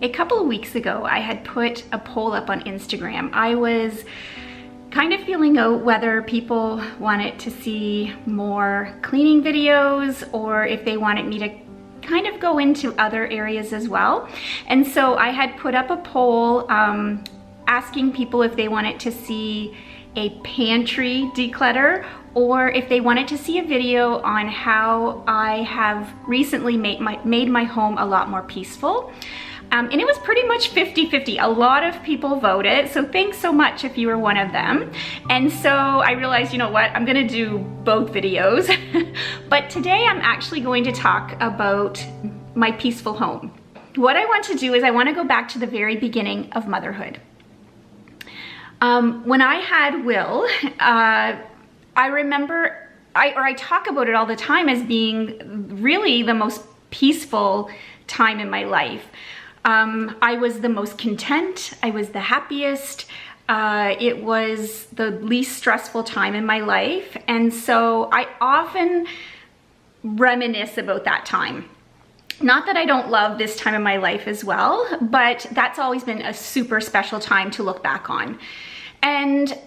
A couple of weeks ago, I had put a poll up on Instagram. I was kind of feeling out whether people wanted to see more cleaning videos or if they wanted me to kind of go into other areas as well. And so I had put up a poll asking people if they wanted to see a pantry declutter or if they wanted to see a video on how I have recently made my home a lot more peaceful. And it was pretty much 50-50. A lot of people voted, so thanks so much if you were one of them. And so I realized, you know what, I'm gonna do both videos. But today I'm actually going to talk about my peaceful home. What I want to do is I want to go back to the very beginning of motherhood. When I had Will, I remember, I talk about it all the time as being really the most peaceful time in my life. I was the most content, I was the happiest, it was the least stressful time in my life, and so I often reminisce about that time. Not that I don't love this time in my life as well, but that's always been a super special time to look back on. And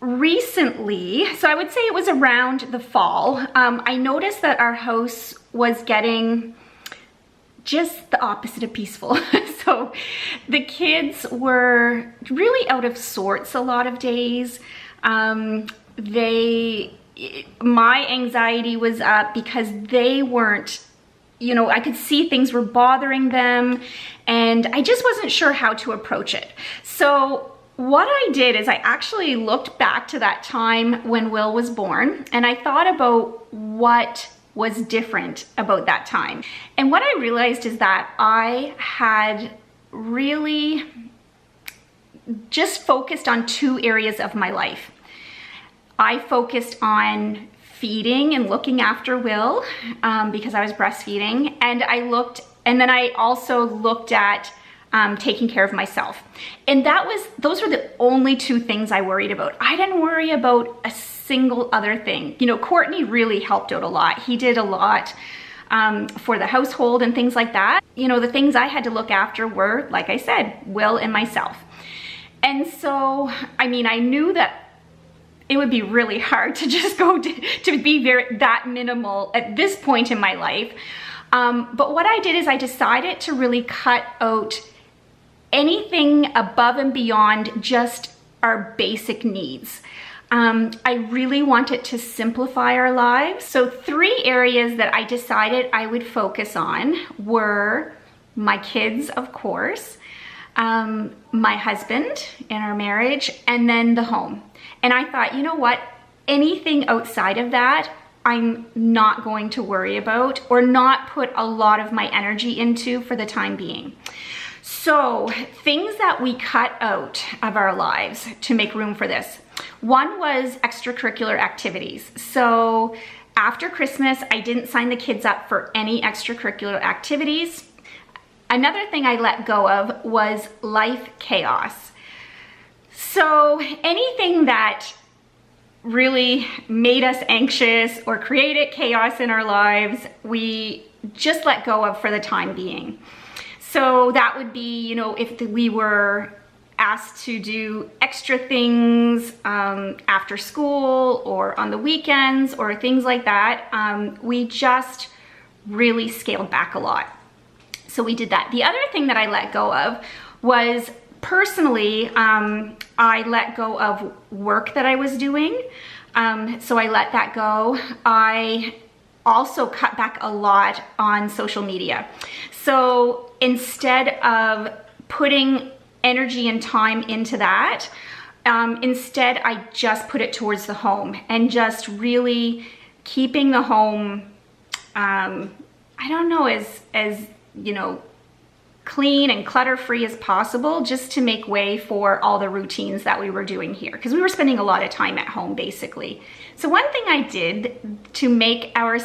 recently, so I would say it was around the fall, I noticed that our house was getting just the opposite of peaceful. So the kids were really out of sorts a lot of days. My anxiety was up because they weren't, you know, I could see things were bothering them and I just wasn't sure how to approach it. So what I did is I actually looked back to that time when Will was born and I thought about what was different about that time. And what I realized is that I had really just focused on two areas of my life. I focused on feeding and looking after Will because I was breastfeeding, and then I also looked at taking care of myself. And those were the only two things I worried about. I didn't worry about a single other thing. You know, Courtney really helped out a lot. He did a lot for the household and things like that. You know, the things I had to look after were, like I said, Will and myself. And so, I mean, I knew that it would be really hard to just go to be that minimal at this point in my life. But what I did is I decided to really cut out anything above and beyond just our basic needs. I really wanted to simplify our lives. So 3 areas that I decided I would focus on were my kids, of course, my husband in our marriage, and then the home. And I thought, you know what, anything outside of that, I'm not going to worry about or not put a lot of my energy into for the time being. So things that we cut out of our lives to make room for this. One was extracurricular activities. So after Christmas, I didn't sign the kids up for any extracurricular activities. Another thing I let go of was life chaos. So anything that really made us anxious or created chaos in our lives, we just let go of for the time being. So that would be, you know, if we were asked to do extra things after school or on the weekends or things like that, we just really scaled back a lot. So we did that. The other thing that I let go of was personally, I let go of work that I was doing. So I let that go. I also cut back a lot on social media. So instead of putting energy and time into that, instead I just put it towards the home and just really keeping the home, I don't know, as you know, clean and clutter-free as possible, just to make way for all the routines that we were doing here, because we were spending a lot of time at home basically. So one thing I did to make our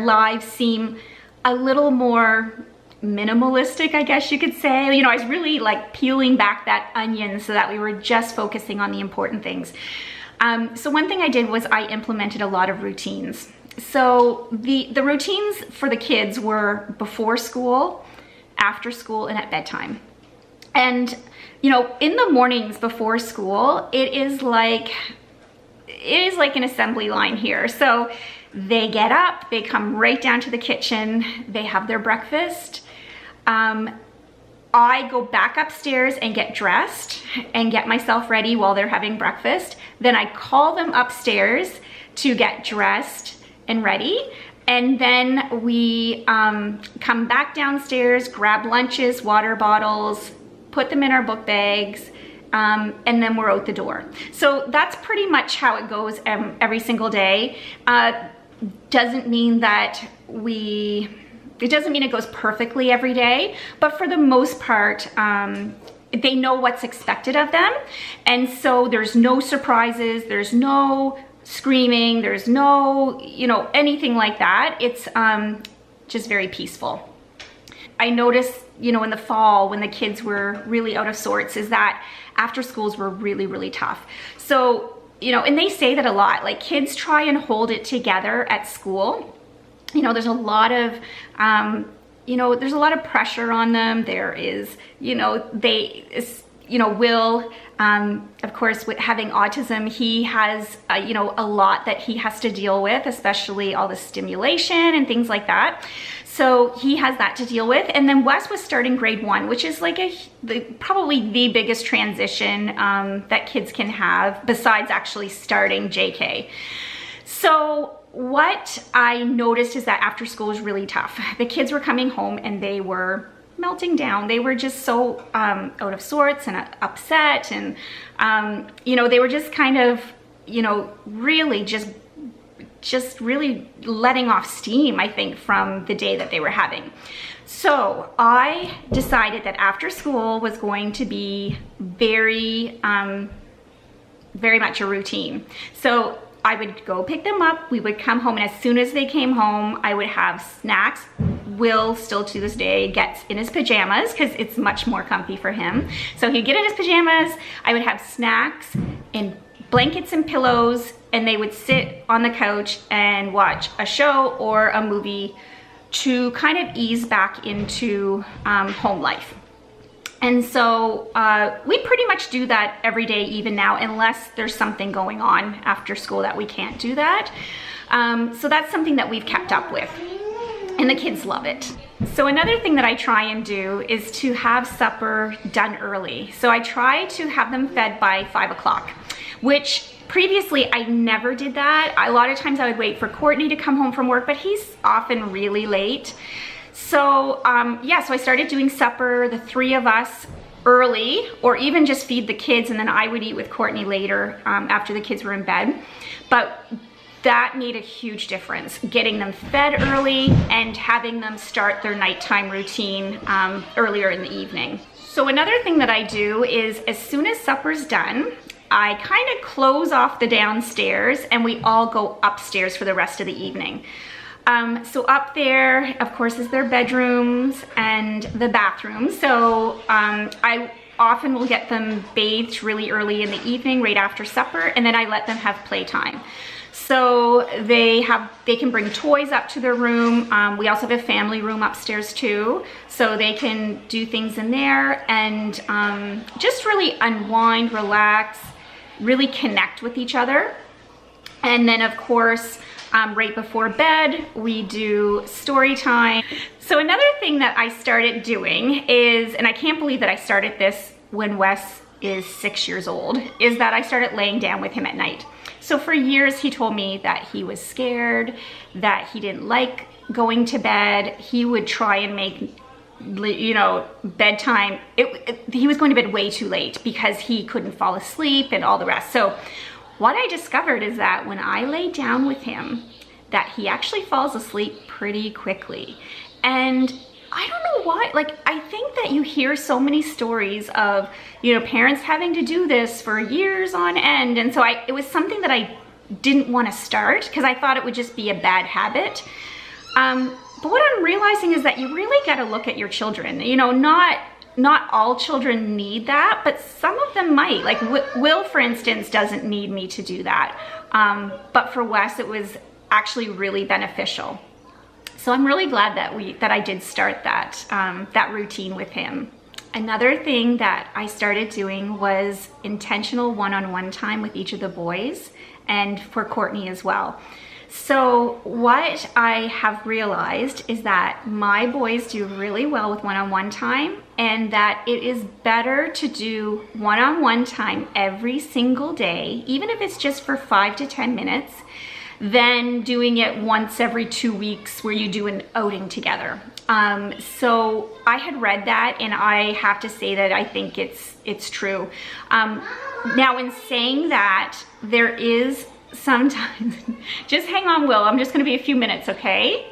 lives seem a little more minimalistic, I guess you could say, you know, I was really like peeling back that onion so that we were just focusing on the important things. So one thing I did was I implemented a lot of routines. So the routines for the kids were before school, after school, and at bedtime. And, you know, in the mornings before school, it is like an assembly line here. So they get up, they come right down to the kitchen, they have their breakfast. I go back upstairs and get dressed and get myself ready while they're having breakfast. Then I call them upstairs to get dressed and ready. And then we come back downstairs, grab lunches, water bottles, put them in our book bags, and then we're out the door. So that's pretty much how it goes every single day. Doesn't mean that it doesn't mean it goes perfectly every day, but for the most part, they know what's expected of them. And so there's no surprises, there's no screaming, there's no, you know, anything like that. It's just very peaceful. I noticed, you know, in the fall when the kids were really out of sorts is that after schools were really, really tough. So, you know, and they say that a lot, like kids try and hold it together at school. You know, there's a lot of, there's a lot of pressure on them. There is, you know, Will, of course, with having autism, he has, a lot that he has to deal with, especially all the stimulation and things like that. So he has that to deal with. And then Wes was starting grade 1, which is like probably the biggest transition that kids can have besides actually starting JK. So what I noticed is that after school was really tough. The kids were coming home and they were melting down. They were just so out of sorts and upset, and they were just kind of, really just really letting off steam, I think, from the day that they were having. So I decided that after school was going to be very much a routine. So I would go pick them up, we would come home, and as soon as they came home, I would have snacks. Will still to this day gets in his pajamas because it's much more comfy for him. So he'd get in his pajamas, I would have snacks and blankets and pillows, and they would sit on the couch and watch a show or a movie to kind of ease back into home life. And so we pretty much do that every day even now, unless there's something going on after school that we can't do that. So that's something that we've kept up with, and the kids love it. So another thing that I try and do is to have supper done early. So I try to have them fed by 5 o'clock, which previously I never did that. A lot of times I would wait for Courtney to come home from work, but he's often really late. So so I started doing supper, the 3 of us, early, or even just feed the kids, and then I would eat with Courtney later after the kids were in bed. But that made a huge difference, getting them fed early and having them start their nighttime routine earlier in the evening. So another thing that I do is, as soon as supper's done, I kind of close off the downstairs and we all go upstairs for the rest of the evening. So up there, of course, is their bedrooms and the bathrooms. So I often will get them bathed really early in the evening, right after supper, and then I let them have playtime. So they can bring toys up to their room. We also have a family room upstairs too, so they can do things in there and just really unwind, relax, really connect with each other. And then, of course, right before bed, we do story time. So another thing that I started doing is, and I can't believe that I started this when Wes is 6 years old, is that I started laying down with him at night. So for years, he told me that he was scared, that he didn't like going to bed. He would try and make, bedtime. He was going to bed way too late because he couldn't fall asleep and all the rest. So what I discovered is that when I lay down with him, that he actually falls asleep pretty quickly. And I don't know why, I think that you hear so many stories of, parents having to do this for years on end. And so it was something that I didn't want to start because I thought it would just be a bad habit. But what I'm realizing is that you really got to look at your children. Not all children need that, but some of them might. Like Will, for instance, doesn't need me to do that. But for Wes, it was actually really beneficial. So I'm really glad that I did start that, that routine with him. Another thing that I started doing was intentional one-on-one time with each of the boys, and for Courtney as well. So what I have realized is that my boys do really well with one-on-one time, and that it is better to do one-on-one time every single day, even if it's just for 5 to 10 minutes, than doing it once every 2 weeks where you do an outing together. So I had read that, and I have to say that I think it's true. Now, in saying that, there is sometimes, just hang on, Will, I'm just gonna be a few minutes, okay?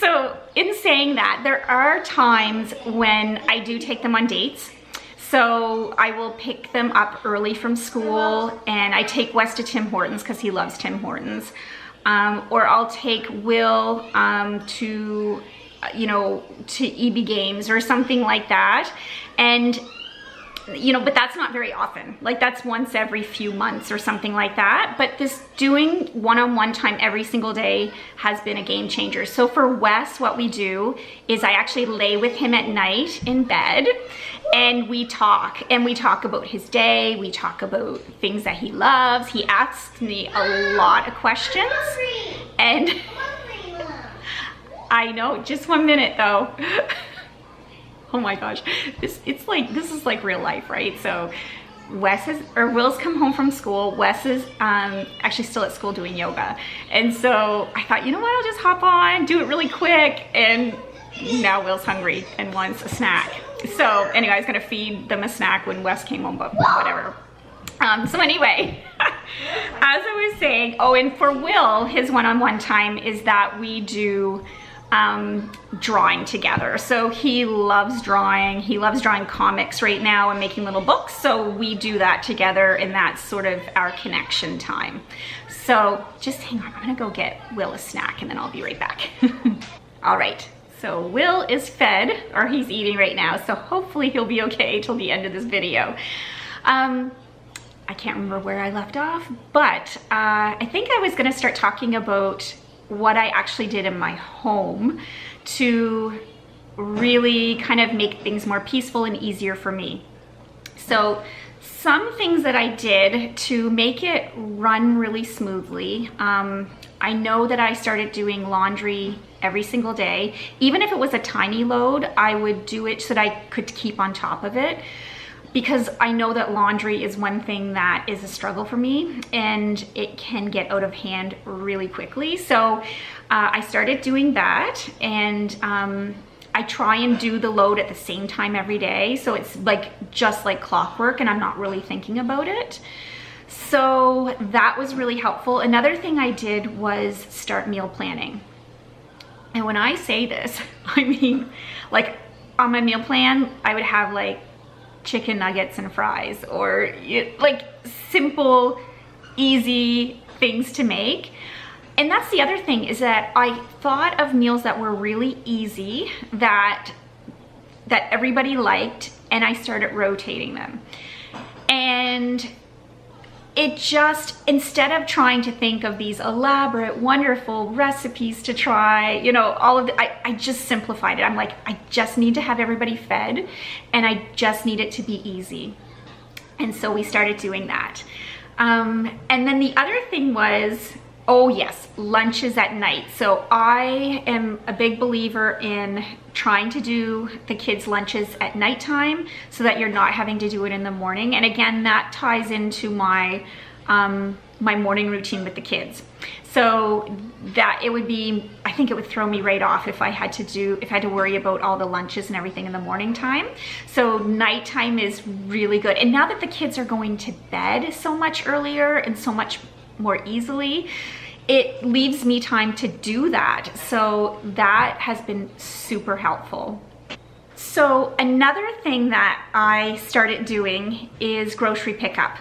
So in saying that, there are times when I do take them on dates. So I will pick them up early from school, and I take Wes to Tim Hortons because he loves Tim Hortons. Or I'll take Will to, you know, to EB Games or something like that. And, you know, but that's not very often. Like, that's once every few months or something like that. But this doing one-on-one time every single day has been a game changer. So for Wes, what we do is I actually lay with him at night in bed, and we talk about his day. We talk about things that he loves. He asks me a lot of questions, and I know, just 1 minute though. Oh my gosh, this is like real life, right? So Will's come home from school. Wes is actually still at school doing yoga. And so I thought, you know what, I'll just hop on, do it really quick. And now Will's hungry and wants a snack. So anyway, I was gonna feed them a snack when Wes came home, but whatever. So anyway, as I was saying, oh, and for Will, his one-on-one time is that we do drawing together. So he loves drawing. He loves drawing comics right now and making little books. So we do that together, and that's sort of our connection time. So just hang on, I'm gonna go get Will a snack and then I'll be right back. All right, so Will is fed, or he's eating right now. So hopefully he'll be okay till the end of this video. I can't remember where I left off, but I think I was gonna start talking about what I actually did in my home to really kind of make things more peaceful and easier for me. So some things that I did to make it run really smoothly, I know that I started doing laundry every single day. Even if it was a tiny load, I would do it so that I could keep on top of it, because I know that laundry is one thing that is a struggle for me, and it can get out of hand really quickly. So I started doing that, and I try and do the load at the same time every day. So it's like just like clockwork, and I'm not really thinking about it. So that was really helpful. Another thing I did was start meal planning. And when I say this, I mean, like on my meal plan, I would have like chicken nuggets and fries, or like simple, easy things to make. And that's the other thing, is that I thought of meals that were really easy, that everybody liked, and I started rotating them. And it just, instead of trying to think of these elaborate, wonderful recipes to try, you know, all of it, I just simplified it. I'm like, I just need to have everybody fed, and I just need it to be easy. And so we started doing that. And then the other thing was, oh yes, lunches at night. So I am a big believer in trying to do the kids' lunches at nighttime so that you're not having to do it in the morning. And again, that ties into my my morning routine with the kids. So that it would be, I think it would throw me right off if I had to worry about all the lunches and everything in the morning time. So nighttime is really good. And now that the kids are going to bed so much earlier and so much more easily, it leaves me time to do that. So that has been super helpful. So another thing that I started doing is grocery pickup.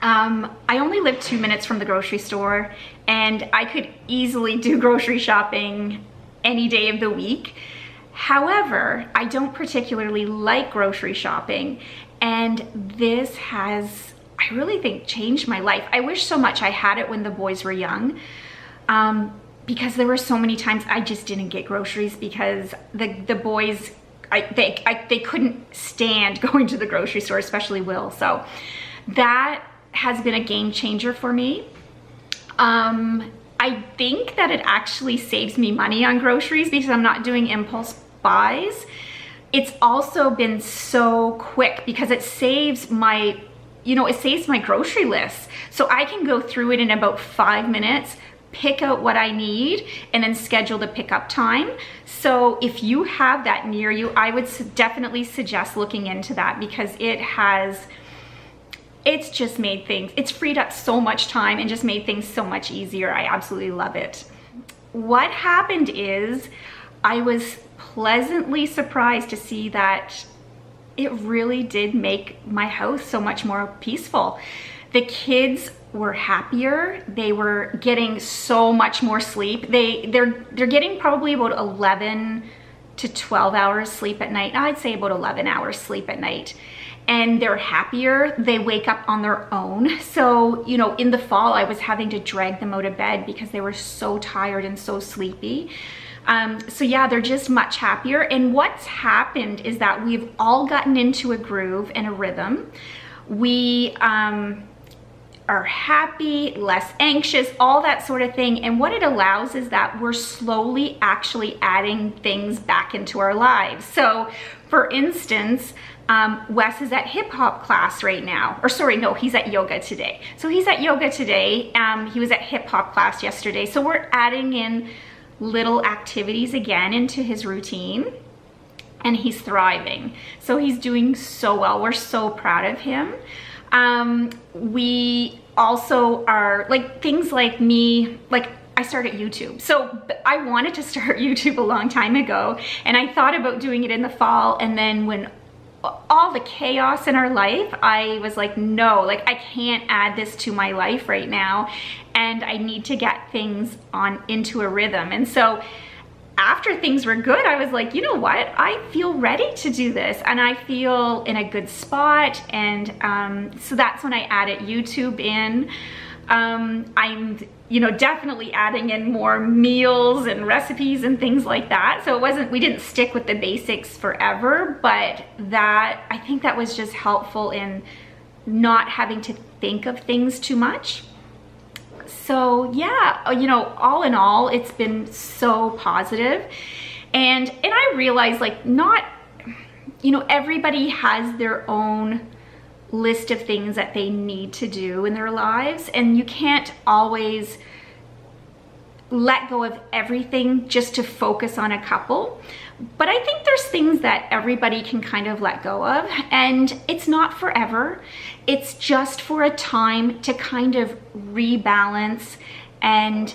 I only live 2 minutes from the grocery store, and I could easily do grocery shopping any day of the week. However, I don't particularly like grocery shopping, and this has, I really think, changed my life. I wish so much I had it when the boys were young. because there were so many times I just didn't get groceries because the boys, they couldn't stand going to the grocery store, especially Will. So that has been a game changer for me. I think that it actually saves me money on groceries because I'm not doing impulse buys. It's also been so quick because it saves my, it saves my grocery list. So I can go through it in about 5 minutes, pick out what I need, and then schedule the pickup time. So if you have that near you, I would definitely suggest looking into that because it's just made things, it's freed up so much time and just made things so much easier. I absolutely love it. What happened is I was pleasantly surprised to see that it really did make my house so much more peaceful. The kids were happier. They were getting so much more sleep. They're getting probably about 11 to 12 hours sleep at night. I'd say about 11 hours sleep at night. And they're happier. They wake up on their own. So, in the fall, I was having to drag them out of bed because they were so tired and so sleepy. So yeah, they're just much happier. And what's happened is that we've all gotten into a groove and a rhythm. We are happy, less anxious, all that sort of thing. And what it allows is that we're slowly actually adding things back into our lives. So for instance, Wes is at hip hop class right now, or sorry, no, he's at yoga today. So he's at yoga today. He was at hip hop class yesterday. So we're adding in little activities again into his routine, and he's thriving. So he's doing so well. We're so proud of him. We also are like things like me, like I started YouTube. So I wanted to start YouTube a long time ago, and I thought about doing it in the fall. And then when all the chaos in our life, I was like, no, like I can't add this to my life right now. And I need to get things into a rhythm. And so after things were good, I was like, you know what? I feel ready to do this and I feel in a good spot. And so that's when I added YouTube in. I'm, definitely adding in more meals and recipes and things like that. So we didn't stick with the basics forever, but I think that was just helpful in not having to think of things too much. So yeah, all in all, it's been so positive. And I realize like not, everybody has their own list of things that they need to do in their lives, and you can't always let go of everything just to focus on a couple. But I think there's things that everybody can kind of let go of, and it's not forever. It's just for a time to kind of rebalance and,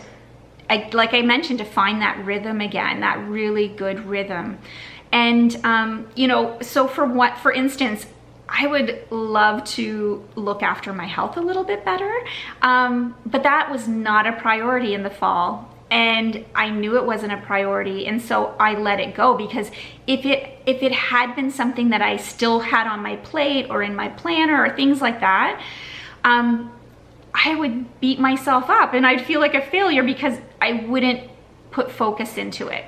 like I mentioned, to find that rhythm again, that really good rhythm. And, so for instance, I would love to look after my health a little bit better, but that was not a priority in the fall, and I knew it wasn't a priority, and so I let it go, because if it had been something that I still had on my plate or in my planner or things like that, I would beat myself up and I'd feel like a failure because I wouldn't put focus into it.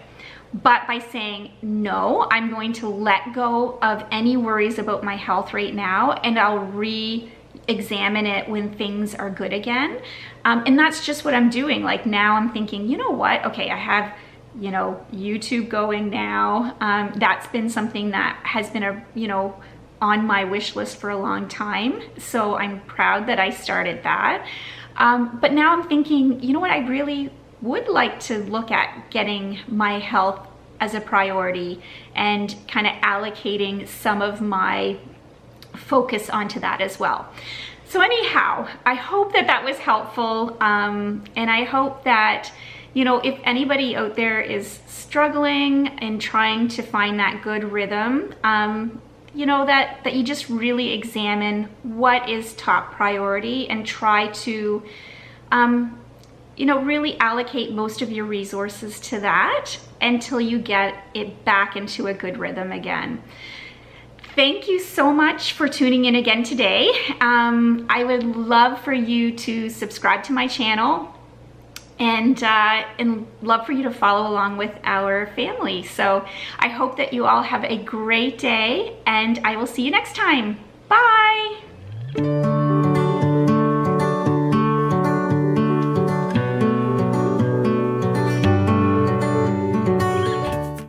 But by saying, no, I'm going to let go of any worries about my health right now, and I'll re-examine it when things are good again. And that's just what I'm doing. Like now I'm thinking, you know what? Okay, I have, YouTube going now. That's been something that has been on my wish list for a long time. So I'm proud that I started that. But now I'm thinking, you know what? I really would like to look at getting my health as a priority and kind of allocating some of my focus onto that as well. So anyhow, I hope that was helpful, and I hope that if anybody out there is struggling and trying to find that good rhythm, that you just really examine what is top priority and try to really allocate most of your resources to that until you get it back into a good rhythm again. Thank you so much for tuning in again today. I would love for you to subscribe to my channel, and love for you to follow along with our family. So I hope that you all have a great day, and I will see you next time.